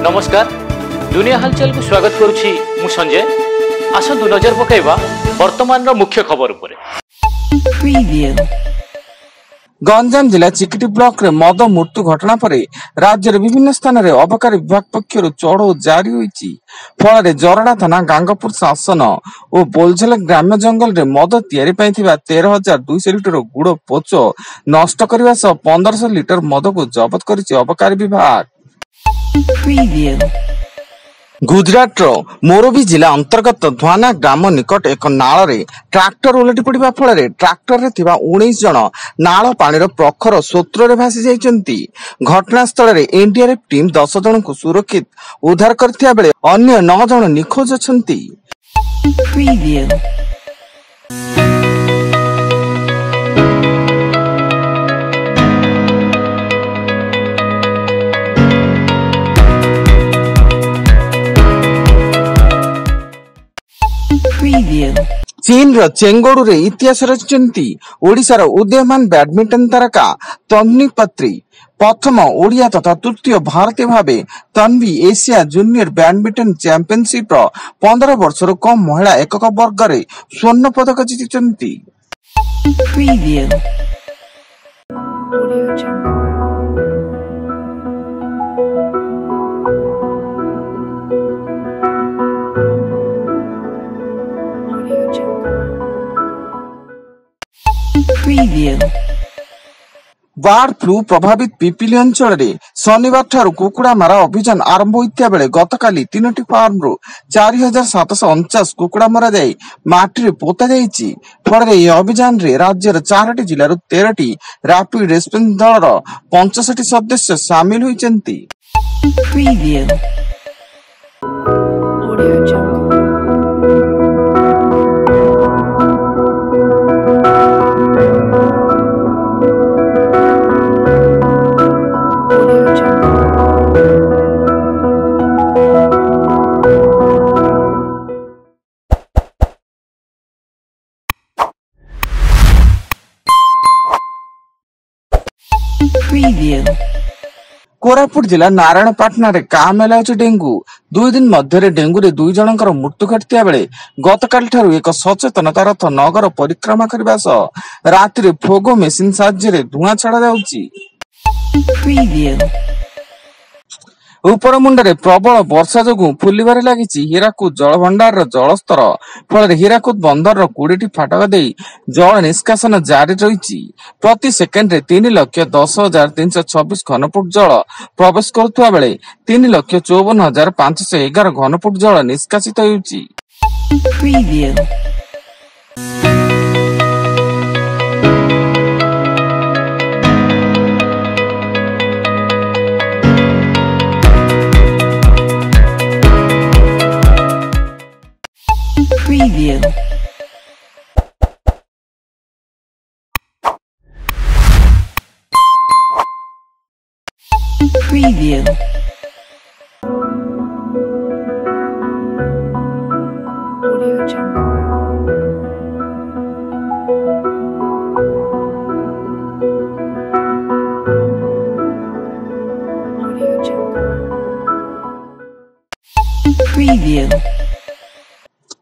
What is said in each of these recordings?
नमस्कार दुनिया हालचाल को स्वागत करुछि मु संजय। आसंतु नजर पकाइबा वर्तमान रो मुख्य खबर उपरे। गंजाम जिला चिकिटी ब्लॉक रे मद मृत्यु घटना पर राज्यर विभिन्न स्थान रे अबकारी विभाग पक्षर चढ़ऊ जारी होईछि। फल जरडा थाना गांगपुर शासन और बोलझल ग्राम्य जंगल रे मद तैयारी पई थिबा 13,200 लिटर गुड़ पोच नष्ट करबा सह 1500 लिटर मद को जब्त करिछि अबकारी विभाग। गुजरात रो मोरबी जिला अंतर्गत ध्वाना ग्राम निकट एक नाल रे ट्रैक्टर उलटी पड़िबा फल ट्रैक्टर रे थिबा 19 जन नाल पानी प्रखर स्रोत रे भासी जाइछन्ती। घटनास्थल रे एनडीआरएफ टीम 10 जन को सुरक्षित उद्धार करथिया बेले अन्य 9 जन निखोज अछन्ती। चीन रो चेंगोडू रे इतिहास रचिचंती ओडिसा रो उदयमान बैडमिंटन तारका तन्वी पात्री। प्रथम ओडिया तथा तृतीय भारतीय भावे Tanvi Asia junior badminton championship रो 15 वर्ष रो कम महिला एकक वर्ग रे स्वर्ण पदक जीतिचंती। बार्ड फ्लू प्रभावित पिपिली अंचल रे शनिवार ठारू कुकुड़ा मारा अभियान आरंभ होइतिया बेले गतकाली 3टी फार्म रो 4,749 कुकुड़ा मरा जाई माटी रे पोता जाईची। फल रे अभियान रे राज्यर 4टी जिल्ला रो 13टी रैपिड रेस्पॉन्स दल रो 65 सदस्य शामिल होइचंती। कोरापुट जिला नारायणपाटना रे काम हेलाउछि डेंगू। 2 दिन मध्य डेंगू रे 2 जनकर मृत्यु घटिया बेले गतकाल ठारू एक सचेतनता रथ नगर परिक्रमा करबा सह राति रे फोगो मेसिन साहाय्य रे धुआं छड़ा जाउछि। ऊपर मुंडे प्रबल वर्षा जोगु फुलिबारे लागिछि हीराकुद जल भंडार जलस्तर। फल हीराकुद बंदर 20टी फाटक दे जल निष्कासन जारी रही। प्रति सेकेंड रे 3,10,326 घनफुट जल प्रवेश करुवा बेले 3,54,511 घनफुट जल निष्कासित होउछि।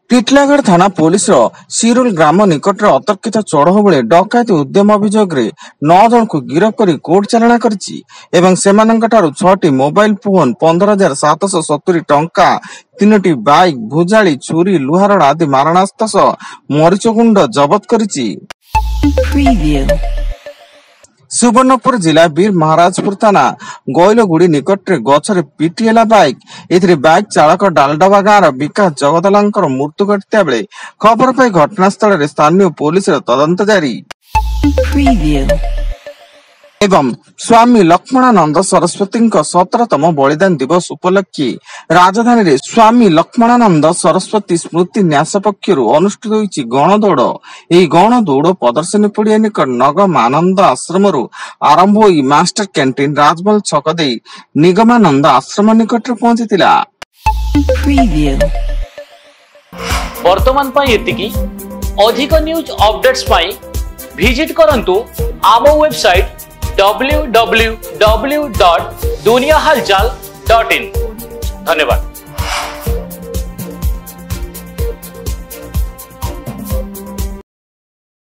टिटलागढ़ थाना पुलिस रो सिरुल ग्राम निकट अतर्कित चढ़ऊ बेले डकायती उद्यम अभियोग 9 जन को गिरफ्त कर कोर्ट चालाण करिछि एवं सेमानंक ठारू 6टी मोबाइल फोन 15,770 टंका 3टी बाइक भुजाली छुरी लुहारड़ आदि मारणास्त्र सह मरीच गुंड जब्त करिछि। सुवर्णपुर जिला वीर महाराजपुर थाना गैलगुड़ी निकट रे गछरे पिटिएला बाइक एथिरे बाइक चालक डालडबा गाँव विकास जगदलांकर मृत्यु घटिया बेले खबर पाई घटनास्थल रे स्थानीय पुलिस तदंत जारी। एवं स्वामी लक्ष्मणानंद सरस्वती 17तम बलिदान दिवस उपलक्षे राजधानी रे स्वामी लक्ष्मणानंद सरस्वती स्मृति न्यास पक्षरु अनुष्ठित होईछि गणदौड़। एही गणदौड़ प्रदर्शनी पड़िया निकट नगम आनंद आश्रम आरंभ होई मास्टर कैंटीन राजमहल छक दे निगमानंद आश्रम निकट पहुंचीतिला। वर्तमान पाई एतिकी अधिक न्यूज अपडेट्स पाई विजिट करंतु आम वेबसाइट www.duniyahalchal.in। ଧନ୍ୟବାଦ।